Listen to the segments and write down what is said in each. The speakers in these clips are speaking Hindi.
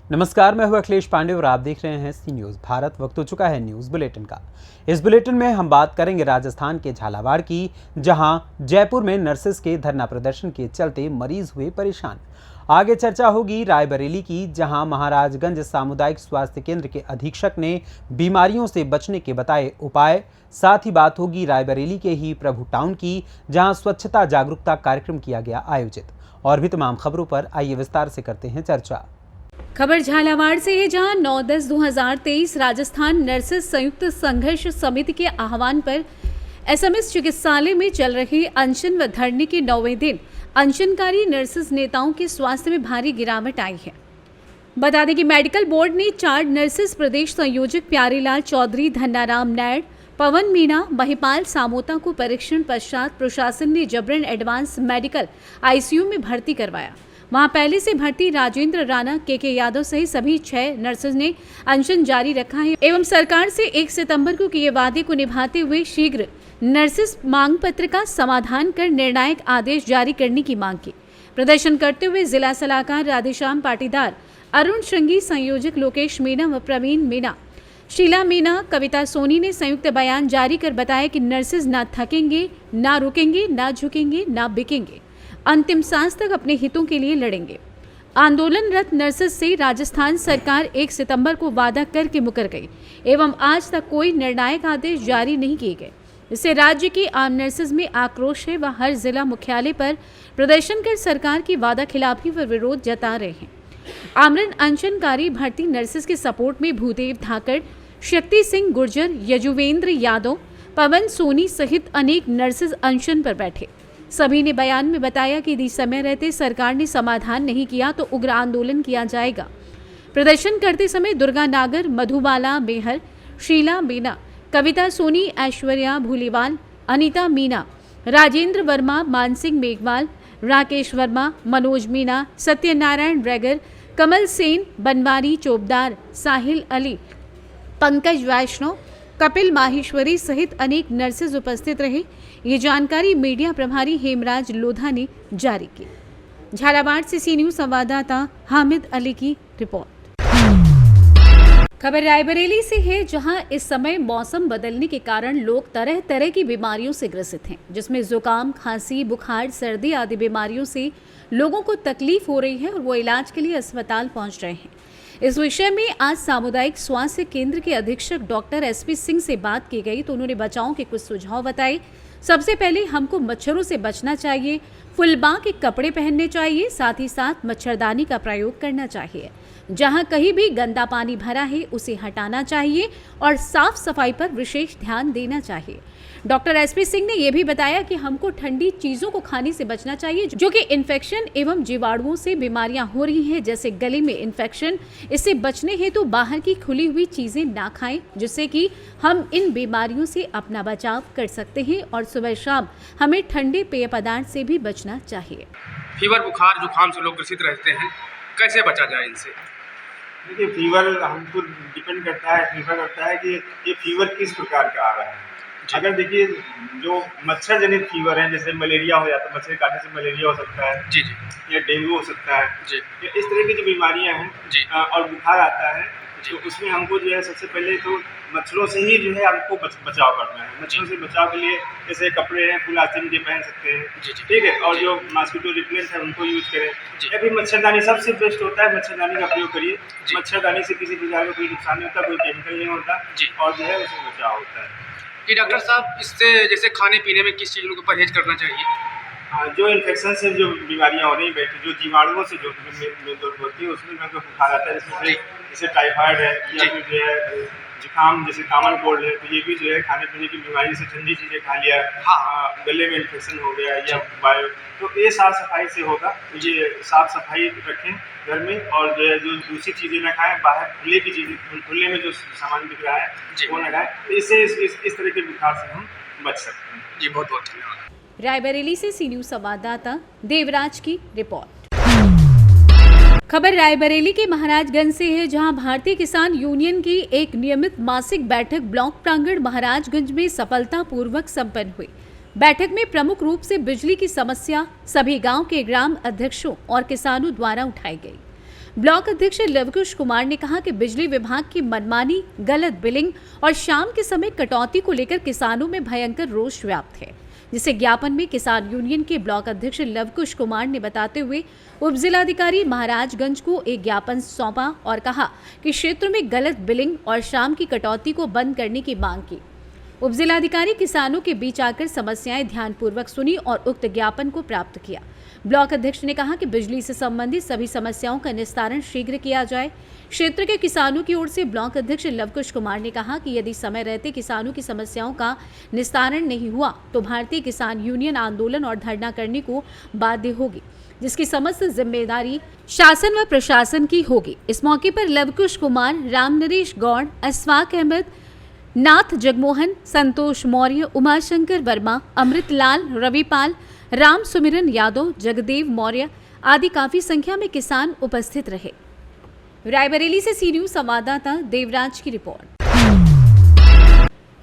नमस्कार, मैं हूं अखिलेश पांडे और आप देख रहे हैं सी न्यूज भारत। वक्त हो चुका है न्यूज बुलेटिन का। इस बुलेटिन में हम बात करेंगे राजस्थान के झालावाड़ की, जहां जयपुर में नर्सेस के धरना प्रदर्शन के चलते मरीज हुए परेशान। आगे चर्चा होगी रायबरेली की, जहां महाराजगंज सामुदायिक स्वास्थ्य केंद्र के अधीक्षक ने बीमारियों से बचने के बताए उपाय। साथ ही बात होगी रायबरेली के ही प्रभु टाउन की, जहां स्वच्छता जागरूकता कार्यक्रम किया गया आयोजित। और भी तमाम खबरों पर आइए विस्तार से करते हैं चर्चा। खबर झालावाड़ से है, जहां 9/10/2023 राजस्थान नर्सेस संयुक्त संघर्ष समिति के आह्वान पर एसएमएस चिकित्सालय में चल रहे अनशन व धरने के 9वें दिन अनशनकारी नर्सेस नेताओं के स्वास्थ्य में भारी गिरावट आई है। बता दें कि मेडिकल बोर्ड ने 4 नर्सेस प्रदेश संयोजक प्यारेलाल चौधरी, धन्नाराम नायड, पवन मीणा, महिपाल सामोता को परीक्षण पश्चात प्रशासन ने जबरन एडवांस मेडिकल आईसीयू में भर्ती करवाया। वहां पहले से भर्ती राजेंद्र राणा, के यादव सहित सभी 6 नर्सेज ने अनशन जारी रखा है एवं सरकार से 1 सितंबर को किए वादे को निभाते हुए शीघ्र नर्सेस मांग पत्र का समाधान कर निर्णायक आदेश जारी करने की मांग की। प्रदर्शन करते हुए जिला सलाहकार राधेश्याम पाटीदार, अरुण श्रृंगी, संयोजक लोकेश मीणा व प्रवीण मीणा, शीला मीणा, कविता सोनी ने संयुक्त बयान जारी कर बताया कि नर्सेज ना थकेंगे, ना रुकेंगे, ना झुकेंगे, ना बिकेंगे, अंतिम सांस तक अपने हितों के लिए लड़ेंगे। आंदोलनरत नर्सेस से राजस्थान सरकार 1 सितंबर को वादा करके मुकर गई एवं आज तक कोई निर्णायक आदेश जारी नहीं किए गए। इससे राज्य की आम नर्सेस में आक्रोश है। वह हर जिला मुख्यालय पर प्रदर्शन कर सरकार की वादा खिलाफी व विरोध जता रहे हैं। आमरण अनशनकारी भर्ती नर्सेस के सपोर्ट में भूदेव धाकड़, शक्ति सिंह गुर्जर, यजुवेंद्र यादव, पवन सोनी सहित अनेक नर्सेस अनशन पर बैठे। सभी ने बयान में बताया कि यदि समय रहते सरकार ने समाधान नहीं किया तो उग्र आंदोलन किया जाएगा। प्रदर्शन करते समय दुर्गा नागर, मधुबाला मेहर, शीला मीणा, कविता सोनी, ऐश्वर्या भूलीवाल, अनीता मीणा, राजेंद्र वर्मा, मानसिंह मेघवाल, राकेश वर्मा, मनोज मीणा, सत्यनारायण ब्रेगर, कमल सेन, बनवारी चोपदार, साहिल अली, पंकज वैष्णव, कपिल माहेश्वरी सहित अनेक नर्सेज उपस्थित रहे। ये जानकारी मीडिया प्रभारी हेमराज लोधा ने जारी की। झालावाड़ से सी न्यूज संवाददाता हामिद अली की रिपोर्ट। खबर रायबरेली से है, जहां इस समय मौसम बदलने के कारण लोग तरह तरह की बीमारियों से ग्रसित हैं, जिसमें जुकाम, खांसी, बुखार, सर्दी आदि बीमारियों से लोगों को तकलीफ हो रही है और वो इलाज के लिए अस्पताल पहुंच रहे हैं। इस विषय में आज सामुदायिक स्वास्थ्य केंद्र के अधीक्षक डॉक्टर एसपी सिंह से बात की गई तो उन्होंने बचाव के कुछ सुझाव बताए। सबसे पहले हमको मच्छरों से बचना चाहिए, फुलबांह के कपड़े पहनने चाहिए, साथ ही साथ मच्छरदानी का प्रयोग करना चाहिए। जहां कहीं भी गंदा पानी भरा है उसे हटाना चाहिए और साफ सफाई पर विशेष ध्यान देना चाहिए। डॉक्टर एसपी सिंह ने यह भी बताया कि हमको ठंडी चीजों को खाने से बचना चाहिए, जो कि इन्फेक्शन एवं जीवाणुओं से बीमारियां हो रही हैं, जैसे गले में इन्फेक्शन। इससे बचने हेतु बाहर की खुली हुई चीजें ना खाएं, जिससे कि हम इन बीमारियों से अपना बचाव कर सकते हैं। और सुबह शाम हमें ठंडे पेय पदार्थ से भी बचना चाहिए। फीवर, बुखार, जुकाम से लोग ग्रसित रहते हैं, कैसे बचा जाए इनसे? देखिए, फीवर हमको डिपेंड करता है, निर्भर करता है कि ये फीवर किस प्रकार का आ रहा है। अगर देखिए, जो मच्छर जनित फीवर है, जैसे मलेरिया हो जाता है, मच्छर काटने से मलेरिया हो सकता है जी जी, या डेंगू हो सकता है जी, या इस तरह की जो बीमारियां हैं जी, और बुखार आता है, तो उसमें हमको जो है सबसे पहले तो मच्छरों से ही जो है हमको बचाव करना है। मच्छरों से बचाव के लिए जैसे कपड़े हैं, फुल आस्तीन के पहन सकते हैं, जी, जी, ठीक है, और जो मॉस्किटो रिपेलेंट है उनको यूज करें, जी। या फिर मच्छरदानी सबसे बेस्ट होता है। मच्छरदानी का प्रयोग करिए। जी। मच्छरदानी से किसी प्रकार का कोई नुकसान नहीं होता, कोई केमिकल नहीं होता जी। और जो है उससे बचाव होता है। कि डॉक्टर साहब, इससे जैसे खाने पीने में किस चीज़ों को परहेज करना चाहिए? हाँ, जो इन्फेक्शन से जो बीमारियां हो रही हैं, जो जीवाणुओं से जो होती है, उसमें जो बुखार आता है, जिसमें जैसे टाइफाइड है या फिर जो है जुकाम, जैसे कॉमन कोल्ड है, तो ये भी जो है खाने पीने की बीमारी से ठंडी चीज़ें खा लिया, हाँ, गले में इन्फेक्शन हो गया या बायो, तो ये साफ सफाई से होगा। ये साफ सफाई रखें घर में, और जो है जो दूसरी चीज़ें ना खाएं, बाहर खुले की चीज़ें, खुले में जो सामान बिक रहा है वो ना खाएं, तो इससे इस तरह के बुखार से हम बच सकते हैं। जी, बहुत बहुत धन्यवाद। रायबरेली से सी न्यूज संवाददाता देवराज की रिपोर्ट। खबर रायबरेली के महाराजगंज से है, जहां भारतीय किसान यूनियन की एक नियमित मासिक बैठक ब्लॉक प्रांगण महाराजगंज में सफलतापूर्वक संपन्न हुई। बैठक में प्रमुख रूप से बिजली की समस्या सभी गांव के ग्राम अध्यक्षों और किसानों द्वारा उठाई गई। ब्लॉक अध्यक्ष लवकुश कुमार ने कहा कि बिजली विभाग की मनमानी, गलत बिलिंग और शाम के समय कटौती को लेकर किसानों में भयंकर रोष व्याप्त है, जिसे ज्ञापन में किसान यूनियन के ब्लॉक अध्यक्ष लवकुश कुमार ने बताते हुए उप जिलाधिकारी महाराजगंज को एक ज्ञापन सौंपा और कहा कि क्षेत्र में गलत बिलिंग और शाम की कटौती को बंद करने की मांग की। उप जिलाधिकारी किसानों के बीच आकर समस्याएं ध्यानपूर्वक सुनी और उक्त ज्ञापन को प्राप्त किया। ब्लॉक अध्यक्ष ने कहा कि बिजली से संबंधित सभी समस्याओं का निस्तारण शीघ्र किया जाए। क्षेत्र के किसानों की ओर से ब्लॉक अध्यक्ष लवकुश कुमार ने कहा कि यदि समय रहते किसानों की समस्याओं का निस्तारण नहीं हुआ तो भारतीय किसान यूनियन आंदोलन और धरना करने को बाध्य होगी, जिसकी समस्त जिम्मेदारी शासन व प्रशासन की होगी। इस मौके पर लवकुश कुमार, राम नरेश गौड़, अशफाक अहमद, नाथ जगमोहन, संतोष मौर्य, उमाशंकर वर्मा, अमृतलाल, रविपाल, राम सुमिरन यादव, जगदेव मौर्य आदि काफी संख्या में किसान उपस्थित रहे। रायबरेली से सी न्यूज संवाददाता देवराज की रिपोर्ट।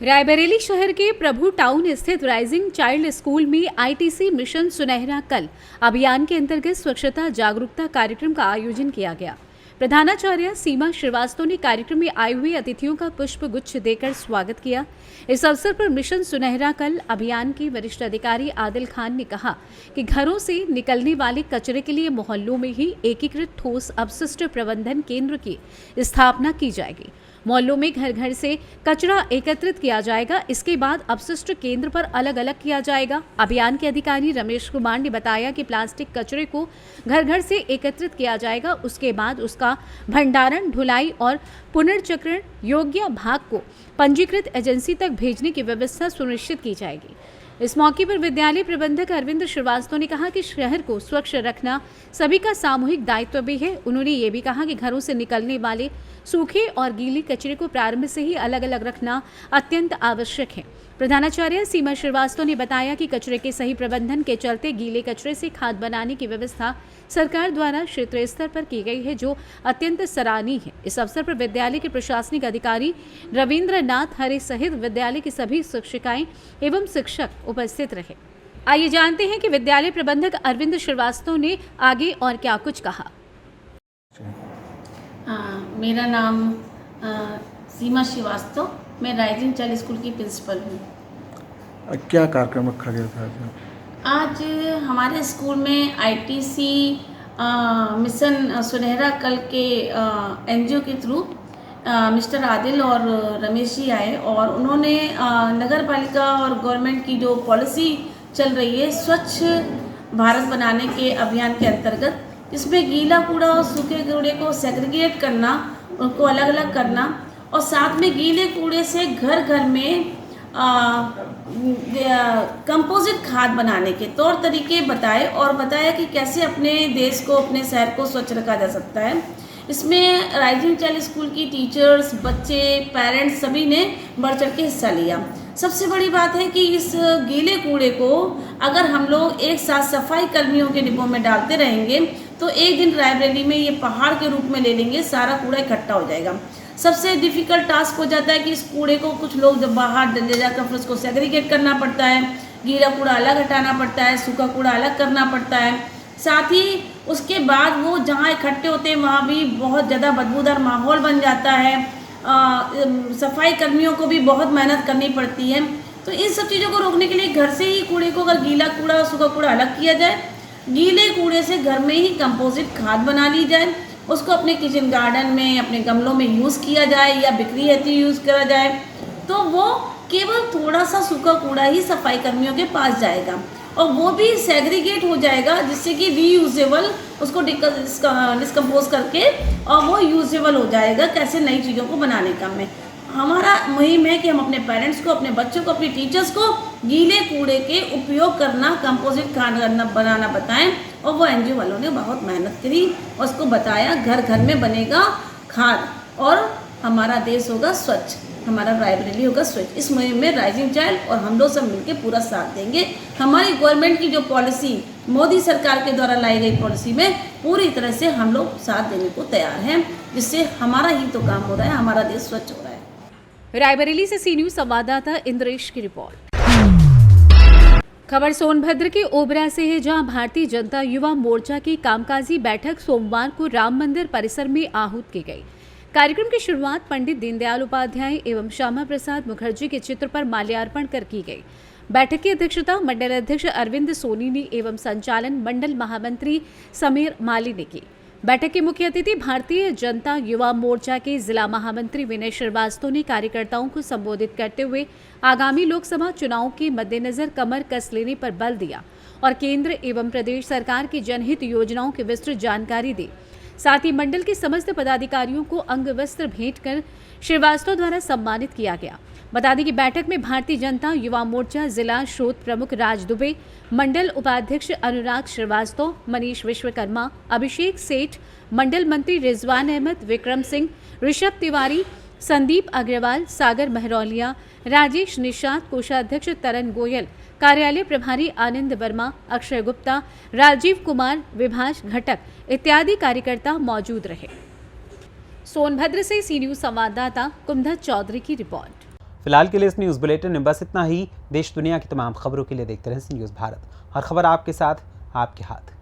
रायबरेली शहर के प्रभु टाउन स्थित राइजिंग चाइल्ड स्कूल में आईटीसी मिशन सुनहरा कल अभियान के अंतर्गत स्वच्छता जागरूकता कार्यक्रम का आयोजन किया गया। प्रधानाचार्य सीमा श्रीवास्तव ने कार्यक्रम में आए हुए अतिथियों का पुष्प गुच्छ देकर स्वागत किया। इस अवसर पर मिशन सुनहरा कल अभियान के वरिष्ठ अधिकारी आदिल खान ने कहा कि घरों से निकलने वाले कचरे के लिए मोहल्लों में ही एकीकृत ठोस अपशिष्ट प्रबंधन केंद्र की स्थापना की जाएगी। मोहल्लों में घर घर से कचरा एकत्रित किया जाएगा, इसके बाद अपशिष्ट केंद्र पर अलग अलग किया जाएगा। अभियान के अधिकारी रमेश कुमार ने बताया कि प्लास्टिक कचरे को घर घर से एकत्रित किया जाएगा, उसके बाद उसका भंडारण, ढुलाई और पुनर्चक्रण योग्य भाग को पंजीकृत एजेंसी तक भेजने की व्यवस्था सुनिश्चित की जाएगी। इस मौके पर विद्यालय प्रबंधक अरविंद श्रीवास्तव ने कहा कि शहर को स्वच्छ रखना सभी का सामूहिक दायित्व भी है। उन्होंने ये भी कहा कि घरों से निकलने वाले सूखे और गीले कचरे को प्रारंभ से ही अलग अलग रखना अत्यंत आवश्यक है। प्रधानाचार्य सीमा श्रीवास्तव ने बताया कि कचरे के सही प्रबंधन के चलते गीले कचरे से खाद बनाने की व्यवस्था सरकार द्वारा क्षेत्रीय स्तर पर की गई है, जो अत्यंत सराहनीय है। इस अवसर पर विद्यालय के प्रशासनिक अधिकारी रविंद्र नाथ हरे सहित विद्यालय की सभी शिक्षिकाएं एवं शिक्षक उपस्थित रहे। आइए जानते हैं कि विद्यालय प्रबंधक अरविंद श्रीवास्तव ने आगे और क्या कुछ कहा। मेरा नाम सीमा श्रीवास्तव, मैं राइजिंग चाइल्ड स्कूल की प्रिंसिपल हूँ। क्या कार्यक्रम रखा गया था आज हमारे स्कूल में आईटीसी मिशन सुनहरा कल के एनजीओ के थ्रू मिस्टर आदिल और रमेश जी आए और उन्होंने नगर पालिका और गवर्नमेंट की जो पॉलिसी चल रही है स्वच्छ भारत बनाने के अभियान के अंतर्गत, इसमें गीला कूड़ा और सूखे कूड़े को सेग्रीगेट करना, उनको अलग अलग करना और साथ में गीले कूड़े से घर घर में कंपोजिट खाद बनाने के तौर तरीके बताए और बताया कि कैसे अपने देश को, अपने शहर को स्वच्छ रखा जा सकता है। इसमें राइजिंग चाइल्ड स्कूल की टीचर्स, बच्चे, पेरेंट्स सभी ने बढ़ चढ़ के हिस्सा लिया। सबसे बड़ी बात है कि इस गीले कूड़े को अगर हम लोग एक साथ सफाई कर्मियों के डिब्बों में डालते रहेंगे तो एक दिन रायबरेली में ये पहाड़ के रूप में ले लेंगे, सारा कूड़ा इकट्ठा हो जाएगा। सबसे डिफ़िकल्ट टास्क हो जाता है कि इस कूड़े को कुछ लोग जब बाहर ले जाकर फिर उसको सेग्रीगेट करना पड़ता है, गीला कूड़ा अलग हटाना पड़ता है, सूखा कूड़ा अलग करना पड़ता है। साथ ही उसके बाद वो जहाँ इकट्ठे होते हैं वहाँ भी बहुत ज़्यादा बदबूदार माहौल बन जाता है। सफाई कर्मियों को भी बहुत मेहनत करनी पड़ती है। तो इन सब चीज़ों को रोकने के लिए घर से ही कूड़े को, अगर गीला कूड़ा और सूखा कूड़ा अलग किया जाए, गीले कूड़े से घर में ही कंपोजिट खाद बना ली जाए, उसको अपने किचन गार्डन में, अपने गमलों में यूज़ किया जाए या बिक्री हेतु यूज़ करा जाए, तो वो केवल थोड़ा सा सूखा कूड़ा ही सफाई कर्मियों के पास जाएगा और वो भी सेग्रीगेट हो जाएगा, जिससे कि रीयूजेबल उसको डिस्कम्पोज करके और वो यूजेबल हो जाएगा कैसे नई चीज़ों को बनाने का में। हमारा मुहिम है कि हम अपने पेरेंट्स को, अपने बच्चों को, अपनी टीचर्स को गीले कूड़े के उपयोग करना, कंपोजिट खाद बनाना बताएं और वो एनजीओ वालों ने बहुत मेहनत करी और उसको बताया। घर घर में बनेगा खाद और हमारा देश होगा स्वच्छ, हमारा रायबरेली होगा स्वच्छ। इस मुहिम में राइजिंग चाइल्ड और हम लोग सब मिलकर पूरा साथ देंगे। हमारी गवर्नमेंट की जो पॉलिसी, मोदी सरकार के द्वारा लाई गई पॉलिसी में पूरी तरह से हम लोग साथ देने को तैयार हैं, जिससे हमारा ही तो काम हो रहा है, हमारा देश स्वच्छ हो रहा है। रायबरेली से सी न्यूज संवाददाता इंद्रेश की रिपोर्ट। खबर सोनभद्र के ओबरा से है, जहां भारतीय जनता युवा मोर्चा की कामकाजी बैठक सोमवार को राम मंदिर परिसर में आहूत की गई। कार्यक्रम की शुरुआत पंडित दीनदयाल उपाध्याय एवं श्यामा प्रसाद मुखर्जी के चित्र पर माल्यार्पण कर की गई। बैठक की अध्यक्षता मंडल अध्यक्ष अरविंद सोनी ने एवं संचालन मंडल महामंत्री समीर माली ने की। बैठक के मुख्य अतिथि भारतीय जनता युवा मोर्चा के जिला महामंत्री विनय श्रीवास्तव ने कार्यकर्ताओं को संबोधित करते हुए आगामी लोकसभा चुनाव के मद्देनजर कमर कस लेने पर बल दिया और केंद्र एवं प्रदेश सरकार की जनहित योजनाओं की विस्तृत जानकारी दी। साथ ही मंडल के समस्त पदाधिकारियों को अंग वस्त्र भेंट कर श्रीवास्तव द्वारा सम्मानित किया गया। बता दें कि बैठक में भारतीय जनता युवा मोर्चा जिला स्रोत प्रमुख राज दुबे, मंडल उपाध्यक्ष अनुराग श्रीवास्तव, मनीष विश्वकर्मा, अभिषेक सेठ, मंडल मंत्री रिजवान अहमद, विक्रम सिंह, ऋषभ तिवारी, संदीप अग्रवाल, सागर महरौलिया, राजेश निषाद, कोषाध्यक्ष तरन गोयल, कार्यालय प्रभारी आनंद वर्मा, अक्षय गुप्ता, राजीव कुमार, विभाष घटक इत्यादि कार्यकर्ता मौजूद रहे। सोनभद्र से सी न्यूज संवाददाता कुमधत चौधरी की रिपोर्ट। फिलहाल के लिए इस न्यूज़ बुलेटिन में बस इतना ही। देश दुनिया की तमाम खबरों के लिए देखते रहें सी न्यूज़ भारत। हर खबर आपके साथ, आपके हाथ।